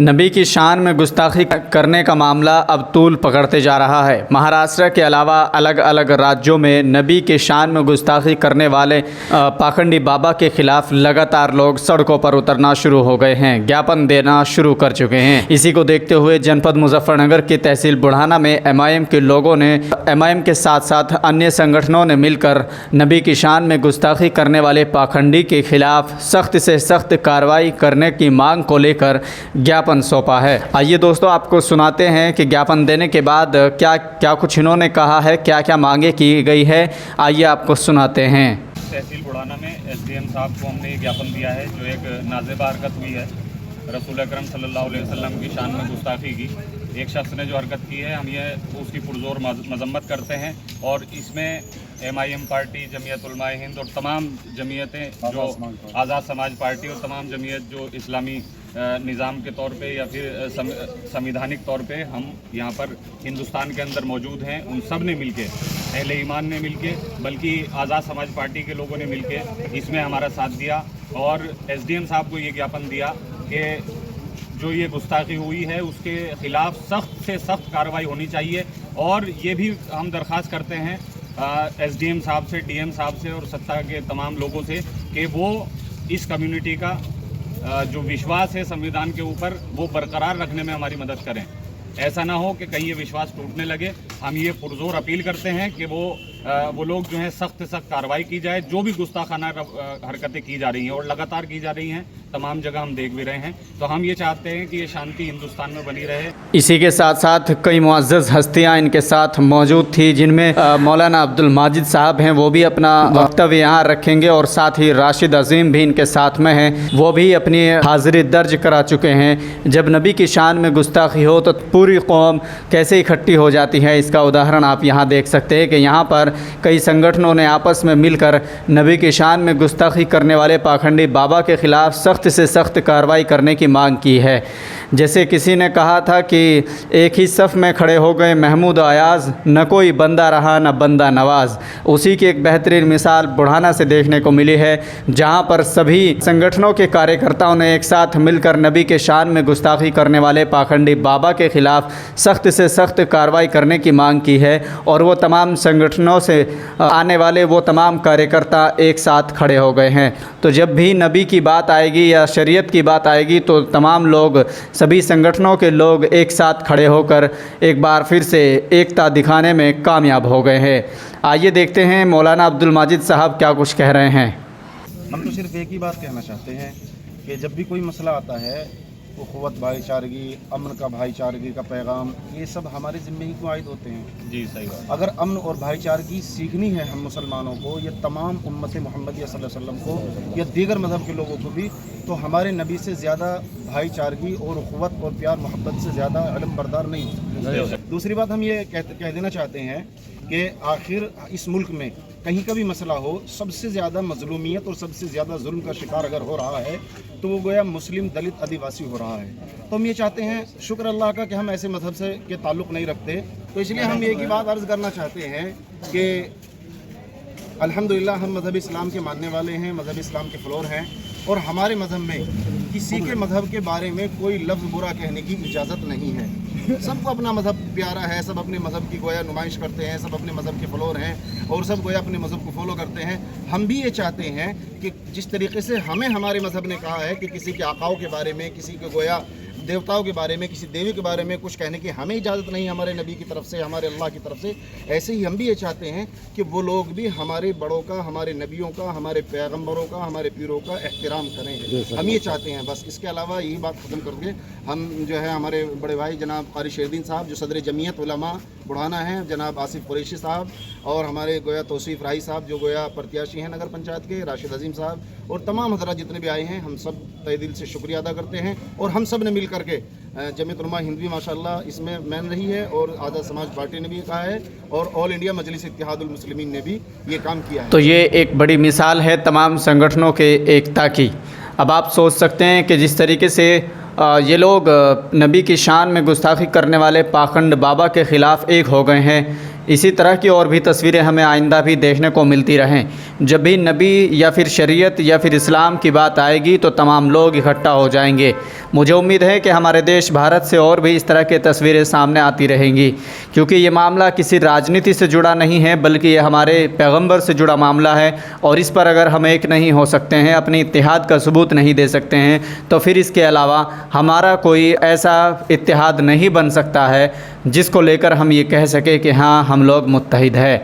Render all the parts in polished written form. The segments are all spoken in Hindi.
नबी की शान में गुस्ताखी करने का मामला अब तूल पकड़ते जा रहा है। महाराष्ट्र के अलावा अलग अलग राज्यों में नबी के शान में गुस्ताखी करने वाले पाखंडी बाबा के खिलाफ लगातार लोग सड़कों पर उतरना शुरू हो गए हैं, ज्ञापन देना शुरू कर चुके हैं। इसी को देखते हुए जनपद मुजफ्फरनगर की तहसील बुढ़ाना में एमआईएम के लोगों ने एमआईएम के साथ साथ अन्य संगठनों ने मिलकर नबी की शान में गुस्ताखी करने वाले पाखंडी के खिलाफ सख्त से सख्त कार्रवाई करने की मांग को लेकर ज्ञापन सौंपा है। आइए दोस्तों, आपको सुनाते हैं कि ज्ञापन देने के बाद क्या क्या कुछ इन्होंने कहा है, क्या क्या मांगे की गई है। आइए आपको सुनाते हैं। तहसील बुढ़ाना में एसडीएम साहब को हमने ज्ञापन दिया है जो एक नाज़ेबा हरकत हुई है। रसूल अकरम सल्लल्लाहु अलैहि वसल्लम की शान में गुस्ताखी की एक शख्स ने जो हरकत की है, हम ये उसकी पुरजोर मजम्मत करते हैं। और इसमें एमआईएम पार्टी, जमीयत उलमाए हिंद और तमाम जमीयतें जो आज़ाद समाज पार्टी और तमाम जमीयत जो इस्लामी निज़ाम के तौर पे या फिर संविधानिक तौर पे हम यहाँ पर हिंदुस्तान के अंदर मौजूद हैं, उन सब ने मिलके, अहले ईमान ने मिलके, बल्कि आज़ाद समाज पार्टी के लोगों ने मिलके इसमें हमारा साथ दिया और एसडीएम साहब को ये ज्ञापन दिया कि जो ये गुस्ताखी हुई है उसके ख़िलाफ़ सख्त से सख्त कार्रवाई होनी चाहिए। और ये भी हम दरख्वास्त करते हैं एसडीएम साहब से, डीएम साहब से और सत्ता के तमाम लोगों से कि वो इस कम्युनिटी का जो विश्वास है संविधान के ऊपर वो बरकरार रखने में हमारी मदद करें। ऐसा ना हो कि कहीं ये विश्वास टूटने लगे। हम ये पुरजोर अपील करते हैं कि वो लोग जो हैं सख्त से सख्त कार्रवाई की जाए। जो भी गुस्ताखाना हरकतें की जा रही हैं और लगातार की जा रही हैं, तमाम जगह हम देख भी रहे हैं, तो हम ये चाहते हैं कि ये शांति हिंदुस्तान में बनी रहे। इसी के साथ साथ कई मुअज़्ज़ज़ हस्तियाँ इनके साथ मौजूद थी, जिनमें मौलाना अब्दुल माजिद साहब हैं, वो भी अपना वक्तव्य यहाँ रखेंगे और साथ ही राशिद अज़ीम भी इनके साथ में हैं, वो भी अपनी हाज़िरी दर्ज करा चुके हैं। जब नबी की शान में गुस्ताखी हो तो पूरी कौम कैसे इकट्ठी हो जाती है, इसका उदाहरण आप यहाँ देख सकते हैं कि यहाँ पर कई संगठनों ने आपस में मिलकर नबी की शान में गुस्ताखी करने वाले पाखंडी बाबा के ख़िलाफ़ सख्त से सख्त कार्रवाई करने की मांग की है। जैसे किसी ने कहा था कि एक ही सफ़ में खड़े हो गए महमूद अयाज़, न कोई बंदा रहा न बंदा नवाज। उसी की एक बेहतरीन मिसाल बुढ़ाना से देखने को मिली है, जहां पर सभी संगठनों के कार्यकर्ताओं ने एक साथ मिलकर नबी के शान में गुस्ताखी करने वाले पाखंडी बाबा के ख़िलाफ़ सख्त से सख्त कार्रवाई करने की मांग की है। और वो तमाम संगठनों से आने वाले वो तमाम कार्यकर्ता एक साथ खड़े हो गए हैं। तो जब भी नबी की बात आएगी या शरीयत की बात आएगी तो तमाम लोग, सभी संगठनों के लोग एक साथ खड़े होकर एक बार फिर से एकता दिखाने में कामयाब हो गए हैं। आइए देखते हैं मौलाना अब्दुल माजिद साहब क्या कुछ कह रहे हैं। हम तो सिर्फ एक ही बात कहना चाहते हैं कि जब भी कोई मसला आता है, उख़्वत, भाईचारगी, अमन का भाईचारगी का पैगाम, ये सब हमारे ज़िम्मे ही क्यों आयद होते हैं। जी सही बात। अगर अमन और भाईचारगी सीखनी है हम मुसलमानों को, या तमाम उम्मत मोहम्मदिया सल्लल्लाहु अलैहि वसल्लम को, या दीगर मज़हब के लोगों को भी, तो हमारे नबी से ज़्यादा भाईचारगी और उख़्वत और प्यार मोहब्बत से ज़्यादा इल्म बरदार नहीं हो सकता। दूसरी बात हम ये कह देना चाहते हैं कि आखिर इस मुल्क में कहीं का भी मसला हो, सबसे ज़्यादा मजलूमियत और सबसे ज़्यादा जुल्म का शिकार अगर हो रहा है तो वो गोया मुस्लिम, दलित, आदिवासी हो रहा है। तो हम ये चाहते हैं, शुक्र अल्लाह का, कि हम ऐसे मज़हब से के ताल्लुक़ नहीं रखते। तो इसलिए हम एक ही बात अर्ज़ करना चाहते हैं कि अल्हम्दुलिल्लाह हम मज़हब इस्लाम के मानने वाले हैं, मज़हब इस्लाम के फ़्लोर हैं, और हमारे मज़हब में किसी के मज़हब के बारे में कोई लफ्ज़ बुरा कहने की इजाज़त नहीं है। सबको अपना मज़हब प्यारा है, सब अपने मज़हब की गोया नुमाइश करते हैं, सब अपने मज़हब के फ़्लोर हैं और सब गोया अपने मज़हब को फॉलो करते हैं। हम भी ये चाहते हैं कि जिस तरीके से हमें हमारे मज़हब ने कहा है कि किसी के आकाओं के बारे में, किसी के गोया देवताओं के बारे में, किसी देवी के बारे में कुछ कहने की हमें इजाज़त नहीं हमारे नबी की तरफ से, हमारे अल्लाह की तरफ से, ऐसे ही हम भी ये चाहते हैं कि वो लोग भी हमारे बड़ों का, हमारे नबियों का, हमारे पैगम्बरों का, हमारे पीरों का एहतराम करें। हम ये चाहते हैं बस। इसके अलावा यही बात ख़त्म करके हम जो है हमारे बड़े भाई जनाब क़ारी शेरदीन साहब जो सदर जमीयत उलमा बुढ़ाना हैं, जनाब आसिफ कुरैशी साहब, और हमारे गोया तौसीफ़ राही साहब जो गोया प्रत्याशी हैं नगर पंचायत के, राशिद अज़ीम साहब और तमाम हज़रात जितने भी आए हैं, हम सब तहे दिल से शुक्रिया अदा करते हैं। और हम सब ने मिल करके जमीयत उलमा हिंद भी माशाअल्लाह इसमें मैन रही है, और आज़ाद समाज पार्टी ने भी कहा है, और ऑल इंडिया मजलिस इत्तेहादुल मुस्लिमीन ने भी ये काम किया है। तो ये एक बड़ी मिसाल है तमाम संगठनों के एकता की। अब आप सोच सकते हैं कि जिस तरीके से ये लोग नबी की शान में गुस्ताखी करने वाले पाखंड बाबा के ख़िलाफ़ एक हो गए हैं, इसी तरह की और भी तस्वीरें हमें आइंदा भी देखने को मिलती रहें। जब भी नबी या फिर शरीयत या फिर इस्लाम की बात आएगी तो तमाम लोग इकट्ठा हो जाएंगे। मुझे उम्मीद है कि हमारे देश भारत से और भी इस तरह की तस्वीरें सामने आती रहेंगी, क्योंकि ये मामला किसी राजनीति से जुड़ा नहीं है, बल्कि ये हमारे पैगंबर से जुड़ा मामला है। और इस पर अगर हम एक नहीं हो सकते हैं, अपने इत्तेहाद का सबूत नहीं दे सकते हैं, तो फिर इसके अलावा हमारा कोई ऐसा इत्तेहाद नहीं बन सकता है जिसको लेकर हम ये कह सके कि हाँ हम लोग मुत्तहिद है।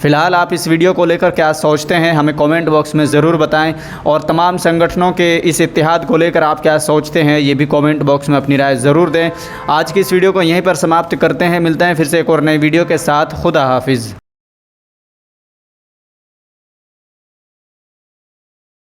फ़िलहाल आप इस वीडियो को लेकर क्या सोचते हैं हमें कमेंट बॉक्स में ज़रूर बताएं, और तमाम संगठनों के इस इत्तेहाद को लेकर आप क्या सोचते हैं ये भी कमेंट बॉक्स में अपनी राय ज़रूर दें। आज की इस वीडियो को यहीं पर समाप्त करते हैं, मिलते हैं फिर से एक और नई वीडियो के साथ। खुदा हाफिज़।